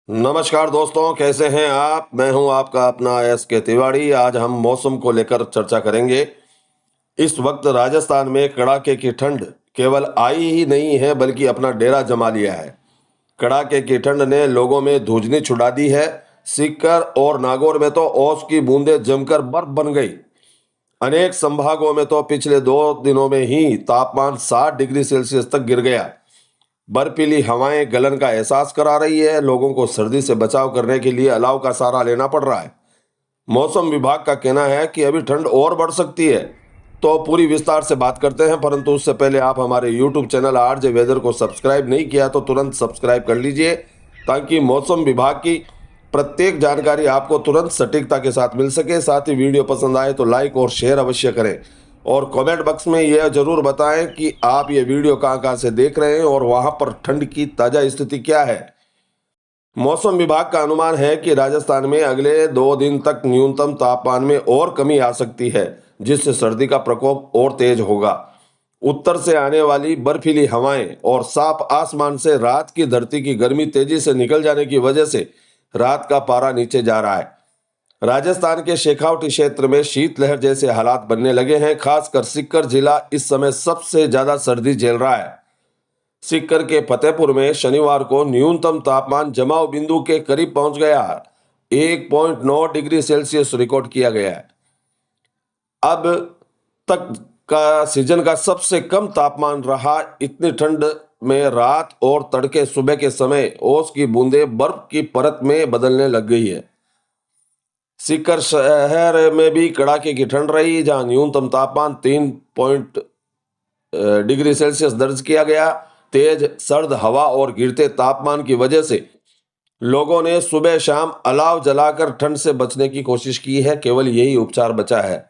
नमस्कार दोस्तों, कैसे हैं आप। मैं हूं आपका अपना के तिवारी। आज हम मौसम को लेकर चर्चा करेंगे। इस वक्त राजस्थान में कड़ाके की ठंड केवल आई ही नहीं है बल्कि अपना डेरा जमा लिया है। कड़ाके की ठंड ने लोगों में धुजनी छुड़ा दी है। सीकर और नागौर में तो ओस की बूंदें जमकर बर्फ बन गई। अनेक संभागों में तो पिछले 2 दिनों में ही तापमान 60 डिग्री सेल्सियस तक गिर गया। बर्फीली हवाएं गलन का एहसास करा रही है। लोगों को सर्दी से बचाव करने के लिए अलाव का सहारा लेना पड़ रहा है। मौसम विभाग का कहना है कि अभी ठंड और बढ़ सकती है। तो पूरी विस्तार से बात करते हैं, परंतु उससे पहले आप हमारे YouTube चैनल आरजे वेदर को सब्सक्राइब नहीं किया तो तुरंत सब्सक्राइब कर लीजिए, ताकि मौसम विभाग की प्रत्येक जानकारी आपको तुरंत सटीकता के साथ मिल सके। साथ ही वीडियो पसंद आए तो लाइक और शेयर अवश्य करें, और कमेंट बॉक्स में यह जरूर बताएं कि आप ये वीडियो कहां से देख रहे हैं और वहां पर ठंड की ताजा स्थिति क्या है। मौसम विभाग का अनुमान है कि राजस्थान में अगले 2 दिन तक न्यूनतम तापमान में और कमी आ सकती है, जिससे सर्दी का प्रकोप और तेज होगा। उत्तर से आने वाली बर्फीली हवाएं और साफ आसमान से रात की धरती की गर्मी तेजी से निकल जाने की वजह से रात का पारा नीचे जा रहा है। राजस्थान के शेखावटी क्षेत्र में शीतलहर जैसे हालात बनने लगे हैं। खासकर सीकर जिला इस समय सबसे ज्यादा सर्दी झेल रहा है। सीकर के फतेहपुर में शनिवार को न्यूनतम तापमान जमाव बिंदु के करीब पहुंच गया। 1.9 डिग्री सेल्सियस रिकॉर्ड किया गया है। अब तक का सीजन का सबसे कम तापमान रहा। इतनी ठंड में रात और तड़के सुबह के समय ओस की बूंदें बर्फ की परत में बदलने लग गई है। सीकर शहर में भी कड़ाके की ठंड रही, जहां न्यूनतम तापमान 3 डिग्री सेल्सियस दर्ज किया गया। तेज सर्द हवा और गिरते तापमान की वजह से लोगों ने सुबह शाम अलाव जलाकर ठंड से बचने की कोशिश की है। केवल यही उपचार बचा है।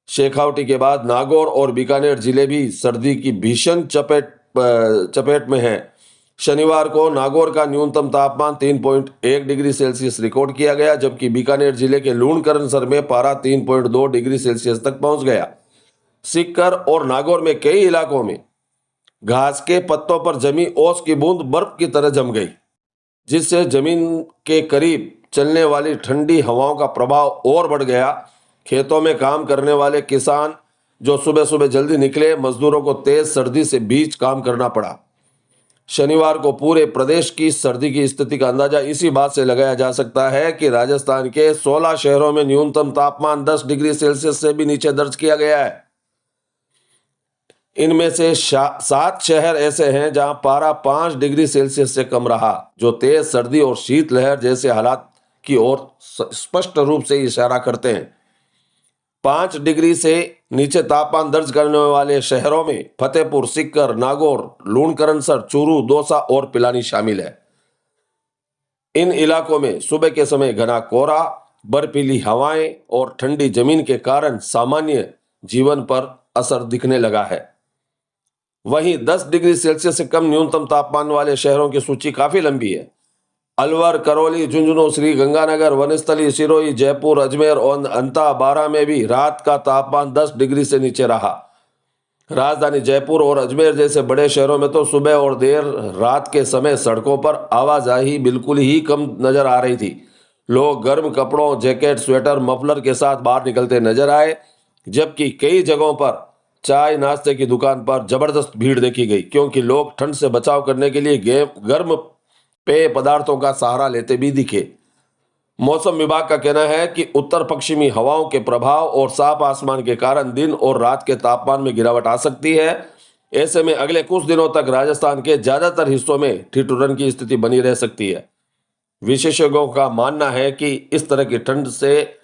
शेखावटी के बाद नागौर और बीकानेर जिले भी सर्दी की भीषण चपेट में हैं। शनिवार को नागौर का न्यूनतम तापमान 3.1 डिग्री सेल्सियस रिकॉर्ड किया गया, जबकि बीकानेर जिले के लूणकरणसर में पारा 3.2 डिग्री सेल्सियस तक पहुंच गया। सीकर और नागौर में कई इलाकों में घास के पत्तों पर जमी ओस की बूंद बर्फ की तरह जम गई, जिससे जमीन के करीब चलने वाली ठंडी हवाओं का प्रभाव और बढ़ गया। खेतों में काम करने वाले किसान जो सुबह सुबह जल्दी निकले, मजदूरों को तेज सर्दी से बीच काम करना पड़ा। शनिवार को पूरे प्रदेश की सर्दी की स्थिति का अंदाजा इसी बात से लगाया जा सकता है कि राजस्थान के 16 शहरों में न्यूनतम तापमान 10 डिग्री सेल्सियस से भी नीचे दर्ज किया गया है। इनमें से 7 शहर ऐसे हैं जहां पारा 5 डिग्री सेल्सियस से कम रहा, जो तेज सर्दी और शीतलहर जैसे हालात की ओर स्पष्ट रूप से इशारा करते हैं। 5 डिग्री से नीचे तापमान दर्ज करने वाले शहरों में फतेहपुर, सीकर, नागौर, लूणकरणसर, चूरू, दौसा और पिलानी शामिल है। इन इलाकों में सुबह के समय घना कोहरा, बर्फीली हवाएं और ठंडी जमीन के कारण सामान्य जीवन पर असर दिखने लगा है। वहीं 10 डिग्री सेल्सियस से कम न्यूनतम तापमान वाले शहरों की सूची काफी लंबी है। अलवर, करौली, झुंझुनू, श्री गंगानगर, वनस्थली, सिरोही, जयपुर, अजमेर और अंता बारा में भी रात का तापमान 10 डिग्री से नीचे रहा। राजधानी जयपुर और अजमेर जैसे बड़े शहरों में तो सुबह और देर रात के समय सड़कों पर आवाजाही बिल्कुल ही कम नजर आ रही थी। लोग गर्म कपड़ों, जैकेट, स्वेटर, मफलर के साथ बाहर निकलते नजर आए, जबकि कई जगहों पर चाय नाश्ते की दुकान पर जबरदस्त भीड़ देखी गई, क्योंकि लोग ठंड से बचाव करने के लिए गर्म पेय पदार्थों का सहारा लेते भी दिखे। मौसम विभाग का कहना है कि उत्तर पश्चिमी हवाओं के प्रभाव और साफ आसमान के कारण दिन और रात के तापमान में गिरावट आ सकती है। ऐसे में अगले कुछ दिनों तक राजस्थान के ज्यादातर हिस्सों में ठिठुरन की स्थिति बनी रह सकती है। विशेषज्ञों का मानना है कि इस तरह की ठंड से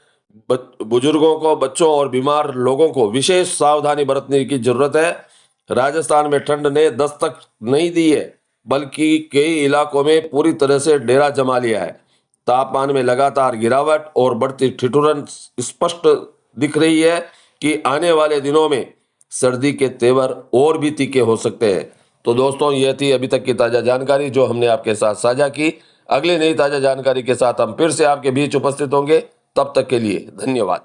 बुजुर्गों को, बच्चों और बीमार लोगों को विशेष सावधानी बरतने की जरूरत है। राजस्थान में ठंड ने दस्तक नहीं दी है, बल्कि कई इलाकों में पूरी तरह से डेरा जमा लिया है। तापमान में लगातार गिरावट और बढ़ती ठिठुरन स्पष्ट दिख रही है कि आने वाले दिनों में सर्दी के तेवर और भी तीखे हो सकते हैं। तो दोस्तों, यह थी अभी तक की ताज़ा जानकारी जो हमने आपके साथ साझा की। अगली नई ताज़ा जानकारी के साथ हम फिर से आपके बीच उपस्थित होंगे। तब तक के लिए धन्यवाद।